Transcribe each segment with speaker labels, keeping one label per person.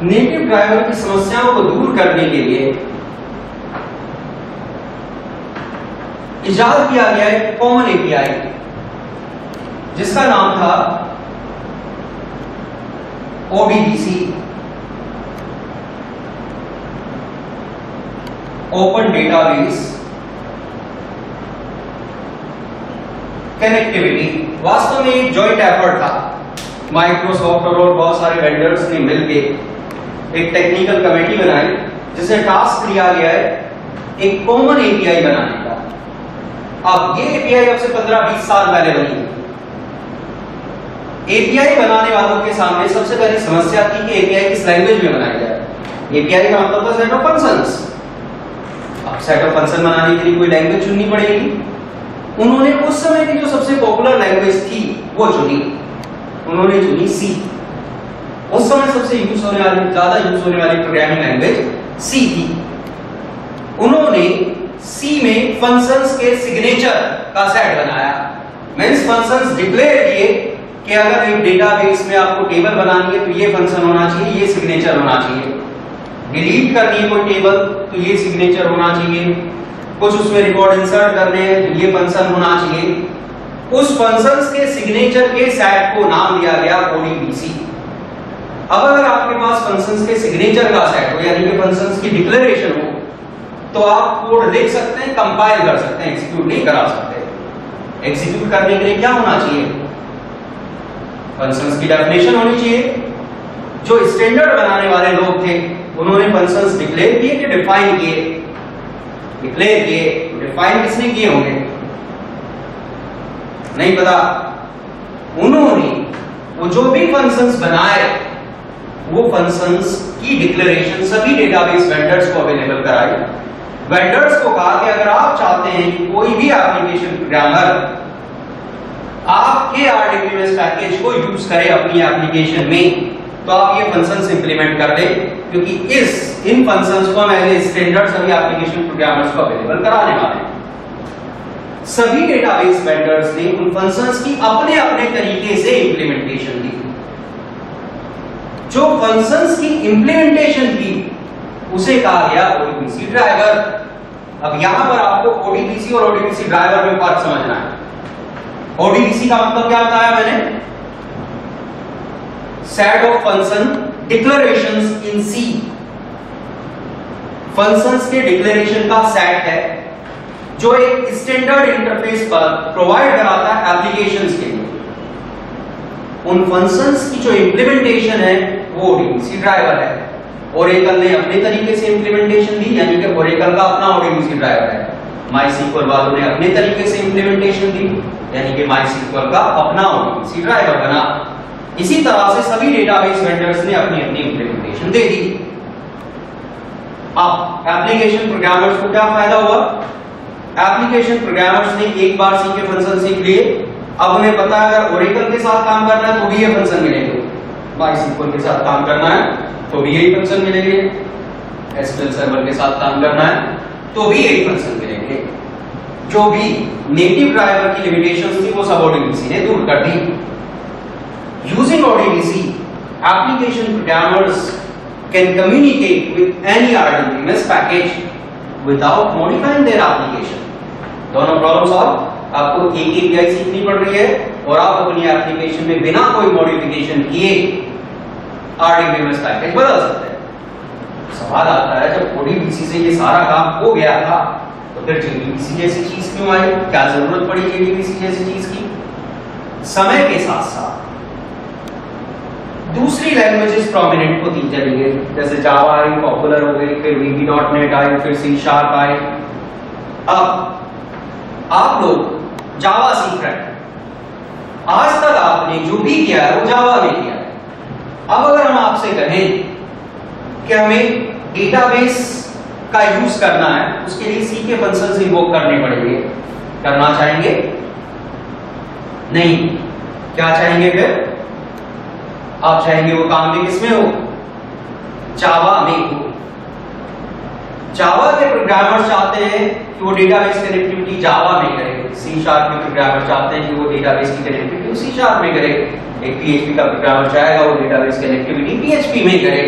Speaker 1: Native driver की समस्याओं को दूर करने के लिए इजाद किया गया एक कॉमन एपीआई जिसका नाम था ODBC, ओपन डेटाबेस कनेक्टिविटी। वास्तव में एक जॉइंट एफर्ट था, माइक्रोसॉफ्ट और बहुत सारे वेंडर्स ने मिलकर एक टेक्निकल कमेटी बनाई जिसे टास्क दिया गया है एक कॉमन एपीआई बनाने का। अब ये एपीआई अब से 15-20 साल पहले बनी। एपीआई बनाने वालों के सामने सबसे पहली समस्या थी कि एपीआई किस लैंग्वेज में बनाया जाए। एपीआई का मतलब था सेट ऑफ फंक्शंस। अब सेट ऑफ फंक्शन बनाने के लिए कोई लैंग्वेज चुननी पड़ेगी। उन्होंने उस समय की जो सबसे पॉपुलर लैंग्वेज थी वो चुनी। उन्होंने चुनी सी। उस समय सबसे यूज होने वाली, ज्यादा यूज होने वाली प्रोग्रामिंग लैंग्वेज सी थी। उन्होंने सी में फंक्शंस के सिग्नेचर का सेट बनाया। मींस फंक्शंस डिक्लेयर किए कि अगर एक डेटाबेस में आपको टेबल बनानी है तो ये फंक्शन होना चाहिए, ये सिग्नेचर होना चाहिए। डिलीट करनी है कोई टेबल तो ये सिग्नेचर होना चाहिए। कुछ उसमें रिकॉर्ड इंसर्ट करने हैं तो ये फंक्शन होना चाहिए। उस फंक्शंस के सिग्नेचर के सेट को नाम दिया गया ODBC। अब अगर आपके पास फंक्शंस के सिग्नेचर का सेट हो, यानी कि फंक्शंस की डिक्लेरेशन हो, तो आप कोड लिख सकते हैं, कंपाइल कर सकते हैं, एग्जीक्यूट नहीं करा सकते। एग्जीक्यूट करने के लिए क्या होना चाहिए? फंक्शंस की डेफिनेशन होनी चाहिए। जो स्टैंडर्ड बनाने वाले लोग थे उन्होंने फंक्शंस डिक्लेयर किए कि डिफाइन किए। डिक्लेयर किए, डिफाइन किसने किए होंगे नहीं पता। उन्होंने वो जो भी फंक्शंस बनाए वो फंक्शंस की डिक्लेरेशन सभी डेटाबेस वेंडर्स को अवेलेबल कराई। वेंडर्स को कहा कि अगर आप चाहते हैं कि कोई भी एप्लीकेशन प्रोग्रामर आपके RDBMS पैकेज को यूज करे अपनी एप्लीकेशन में, तो आप ये फंक्शंस इंप्लीमेंट कर दें, क्योंकि इन फंक्शंस को हम एज ए स्टैंडर्ड सभी एप्लीकेशन प्रोग्रामर्स को अवेलेबल कराने वाले हैं। सभी डेटाबेस वेंडर्स ने उन फंक्शंस की अपने अपने तरीके से इंप्लीमेंटेशन दी। जो फंक्शंस की इंप्लीमेंटेशन थी उसे कहा गया ODBC ड्राइवर। अब यहां पर आपको ODBC और ODBC ड्राइवर में फर्क समझना है। ODBC का मतलब क्या बताया मैंने? Set of function declarations in C. Functions के डिक्लेरेशन का सेट है जो एक स्टैंडर्ड इंटरफेस पर प्रोवाइड कराता है एप्लीकेशंस के लिए। उन फंक्शंस की जो इंप्लीमेंटेशन है वो ODBC ड्राइवर है। ओरेकल ने अपने तरीके से इंप्लीमेंटेशन दी, यानी कि ओरेकल का अपना ODBC ड्राइवर है। MySQL वालों ने अपने तरीके से इंप्लीमेंटेशन दी, यानी कि MySQL का अपना ODBC ड्राइवर बना। इसी तरह से सभी डेटाबेस वेंडर्स ने अपनी अपनी इंप्लीमेंटेशन दे दी। अब एप्लीकेशन प्रोग्रामर्स को क्या फायदा हुआ? एप्लीकेशन प्रोग्रामर्स ने एक बार सी के फंक्शन सीख लिए। अब उन्हें पता है अगर ओरेकल के साथ काम करना है तो भी ये फंक्शन मिलेंगे, MySQL के साथ काम करना है तो भी यही फंक्शन मिलेंगे, SQL सर्वर के साथ काम करना है तो भी यही फंक्शन मिलेंगे। जो भी नेटिव ड्राइवर की लिमिटेशंस थी वो सब ODBC ने दूर कर दी। Using ODBC, application programmers can communicate with any RDBMS package without modifying their application. दोनों प्रॉब्लम सॉल्व। आपको एक API सीखनी पड़ रही है और आप अपनी एप्लीकेशन में बिना कोई मॉडिफिकेशन किए RDBMS पैकेज बदल सकते हैं। सवाल आता है जब ODBC से ये सारा काम हो गया था तो फिर JDBC जैसी चीज क्यों आई? क्या जरूरत पड़ी JDBC जैसी चीज की? समय के साथ साथ दूसरी लैंग्वेजेस प्रोमिनेंट होती चली गई, जैसे जावा आई, पॉपुलर हो गई, फिर VB.NET आई, फिर C# आई। अब आप लोग जावा सीख रहे हैं। आज तक आपने जो भी किया है वो जावा में किया है। अब अगर हम आपसे कहें कि हमें डेटाबेस का यूज करना है, उसके लिए सी के फंक्शंस इन्वोक करने पड़ेंगे, करना चाहेंगे? नहीं। क्या चाहेंगे फिर? आप चाहेंगे वो काम भी किसमें हो? जावा में हो। जावा के प्रोग्रामर चाहते हैं कि वो डेटाबेस कनेक्टिविटी जावा में करे। C# के प्रोग्रामर चाहते हैं कि वो डेटाबेस की कनेक्टिविटी C# में करे। एक PHP का प्रोग्रामर चाहेगा वो डेटाबेस कनेक्टिविटी PHP में करे।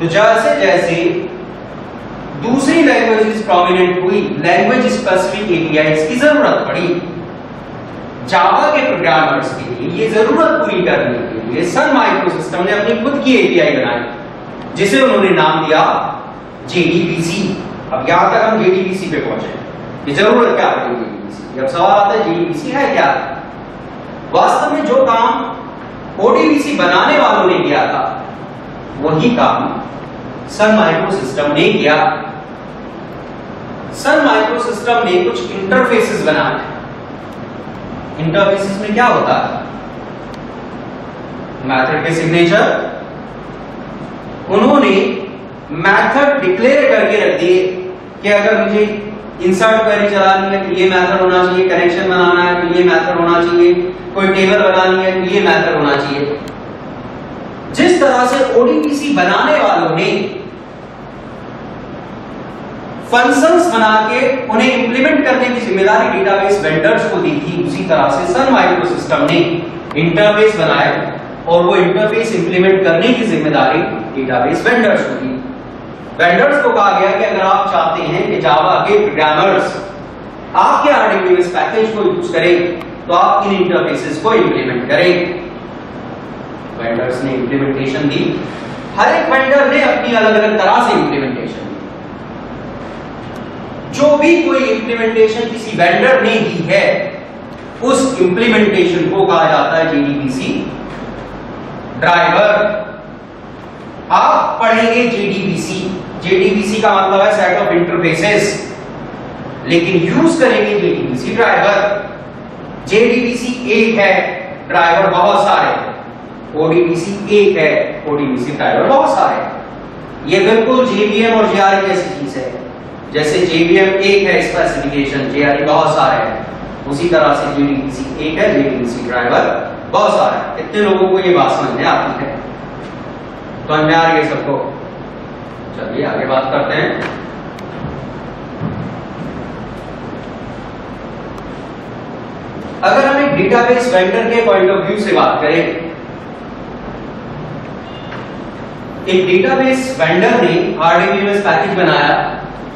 Speaker 1: तो जैसे जैसे दूसरी लैंग्वेजेस प्रोमिनेंट हुई, लैंग्वेज स्पेसिफिक एपीआईज की जरूरत पड़ी। जावा के प्रोग्रामर्स के लिए ये जरूरत पूरी करने के लिए सन माइक्रोसिस्टम ने अपनी खुद की एपीआई बनाई, जिसे उन्होंने नाम दिया जेडीबीसी। अब यहां तक हम जेडीबीसी पे पहुंचे कि जरूरत क्या है जेडीबीसी। अब सवाल आता है जेडीबीसी है क्या? वास्तव में जो काम ओडीबीसी बनाने वालों ने किया था वही काम सन माइक्रोसिस्टम ने किया। सन माइक्रोसिस्टम ने कुछ इंटरफेसेस बनाए। इंटरफेसेस में क्या होता है? मेथड के सिग्नेचर। उन्होंने मेथड डिक्लेयर करके रख दिए कि अगर मुझे इंसर्ट क्वेरी चलानी है तो ये मेथड होना चाहिए, कनेक्शन बनाना है तो ये मेथड होना चाहिए, कोई टेबल बनानी है तो ये मेथड होना चाहिए। जिस तरह से ओडीबीसी बनाने वालों ने फंक्शंस बना के उन्हें इंप्लीमेंट करने की जिम्मेदारी डेटाबेस वेंडर्स को दी थी, उसी तरह से सन माइक्रोसिस्टम ने इंटरफेस बनाए और वो इंटरफेस इंप्लीमेंट करने की जिम्मेदारी डेटाबेस वेंडर्स को दी। वेंडर्स को कहा गया कि अगर आप चाहते हैं कि जावा के प्रोग्रामर्स आपके आरडीबीएस पैकेज को यूज करें तो आप इन इंटरफेसेस को इंप्लीमेंट करें। वेंडर्स ने इंप्लीमेंटेशन दी। हर एक वेंडर ने अपनी अलग अलग तरह से इंप्लीमेंटेशन दी। जो भी कोई इंप्लीमेंटेशन किसी वेंडर ने दी है उस इंप्लीमेंटेशन को कहा जाता है जेडीबीसी ड्राइवर। आप पढ़ेंगे जेडीबीसी। जेडीबीसी का मतलब है सेट ऑफ इंटरफेसेस, लेकिन यूज करेंगे जेडीबीसी ड्राइवर। जेडीबीसी एक है, ड्राइवर बहुत सारे। ओडीबीसी एक है, ओडीबीसी ड्राइवर बहुत सारे। ये बिल्कुल जेवीएम और जेआरई जैसी चीज है। जैसे जेवीएम एक है स्पेसिफिकेशन, जेआरई बहुत सारे हैं, उसी तरह से जेडीबीसी एक है, जेडीबीसी ड्राइवर बहुत सारे हैं। कितने लोगों को ये बात समझ में आती है? तो समझ में आ रही है सबको? चलिए आगे बात करते हैं। अगर हम एक डेटाबेस वेंडर के पॉइंट ऑफ व्यू से बात करें, एक डेटाबेस वेंडर ने आरडीबीएस पैकेज बनाया।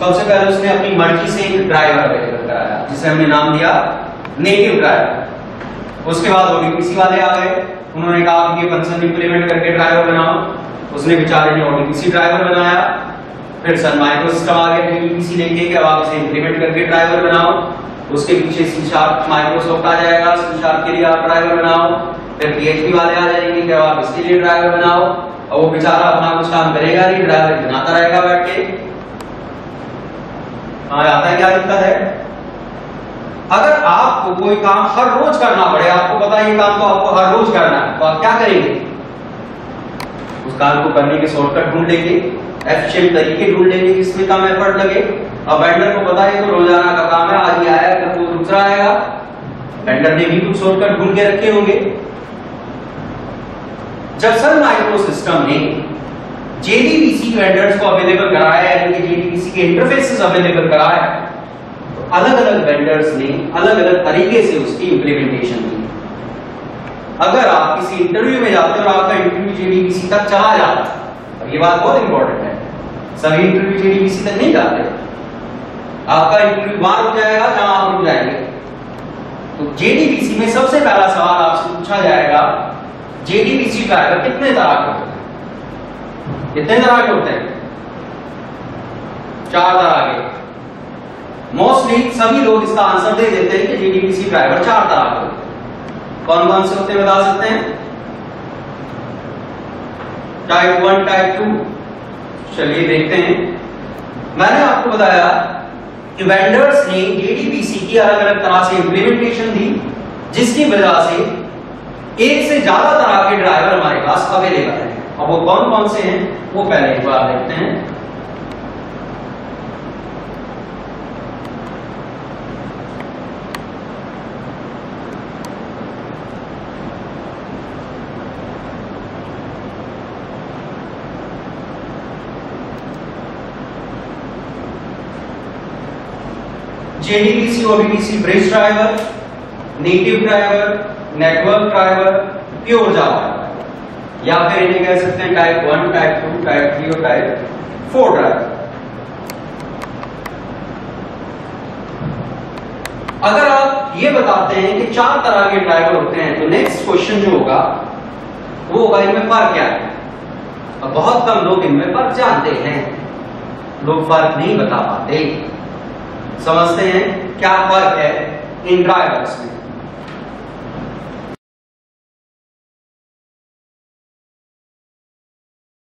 Speaker 1: सबसे पहले उसने अपनी मर्जी से एक ड्राइवर अवेलेबल कराया जिसे हमने नाम दिया नेटिव ड्राइवर। उसके बाद ओडीबीसी वाले आ गए, उन्होंने कहा कि ये फंक्शन इंप्लीमेंट करके ड्राइवर बनाओ। उसने बेचारे ने ओडीबीसी ड्राइवर बनाया। फिर सन माइक्रोसिस्टम आ गया जेडीबीसी लेके कि अब आप इसे इंप्लीमेंट करके ड्राइवर बनाओ। उसके पीछे सी शार्प माइक्रोसॉफ्ट आ जाएगा, सी शार्प के लिए आप ड्राइवर बनाओ। फिर पीएचपी वाले आ जाएंगे कि आप इसके लिए ड्राइवर बनाओ। और वो बेचारा अपना कुछ काम करेगा नहीं, ड्राइवर बनाता रहेगा बैठ के। आता है क्या दिक्कत है? अगर आपको कोई काम हर रोज करना पड़े, आपको पता है ये काम तो आपको हर रोज करना है, तो आप क्या करेंगे? उस काम को करने के शॉर्टकट ढूंढ लेंगे, एफिशिएंट तरीके ढूंढ लेंगे जिसमें कम एफर्ट लगे। अब वेंडर को पता है तो रोजाना का काम है, आज ही आया कल वो दूसरा आएगा। वेंडर ने भी कुछ शॉर्टकट ढूंढ के रखे होंगे। जब सन माइक्रोसिस्टम ने जेडीबीसी वेंडर्स को अवेलेबल कराया, यानी कि जेडीबीसी के इंटरफेसेस अवेलेबल कराया, तो अलग अलग वेंडर्स ने अलग अलग तरीके से उसकी इंप्लीमेंटेशन की। अगर आप किसी इंटरव्यू में जाते हो और आपका इंटरव्यू जेडीबीसी तक चला जाता है, और ये बात बहुत इंपॉर्टेंट है, सभी इंटरव्यू जेडीबीसी तक नहीं जाते। आपका इंटरव्यू वहां रुक जाएगा जहां आप रुक जाएंगे। तो जेडीबीसी में सबसे पहला सवाल आपसे पूछा जाएगा, जेडीबीसी ड्राइवर कितने तरह के होते हैं? कितने तरह के होते हैं? 4 तरह के। मोस्टली सभी लोग इसका आंसर दे देते हैं कि जेडीबीसी ड्राइवर 4 तरह के होते हैं। कौन कौन से होते हैं बता सकते हैं? Type 1, type 2। चलिए देखते हैं। मैंने आपको बताया कि वेंडर्स ने जेडीबीसी की अलग अलग तरह से इंप्लीमेंटेशन दी, जिसकी वजह से एक से ज्यादा तरह के ड्राइवर हमारे पास अवेलेबल है। अब वो कौन कौन से हैं वो पहले एक बार देखते हैं। JDBC ODBC bridge driver, native driver, network driver, pure Java. या फिर इन्हें कह सकते हैं टाइप 1, टाइप 2, टाइप 3 और टाइप 4 ड्राइवर। अगर आप ये बताते हैं कि 4 तरह के ड्राइवर होते हैं तो नेक्स्ट क्वेश्चन जो होगा वो होगा इनमें फर्क क्या है। अब बहुत कम लोग इनमें फर्क जानते हैं, लोग फर्क नहीं बता पाते। समझते हैं क्या फर्क है इन ड्राइवर्स में।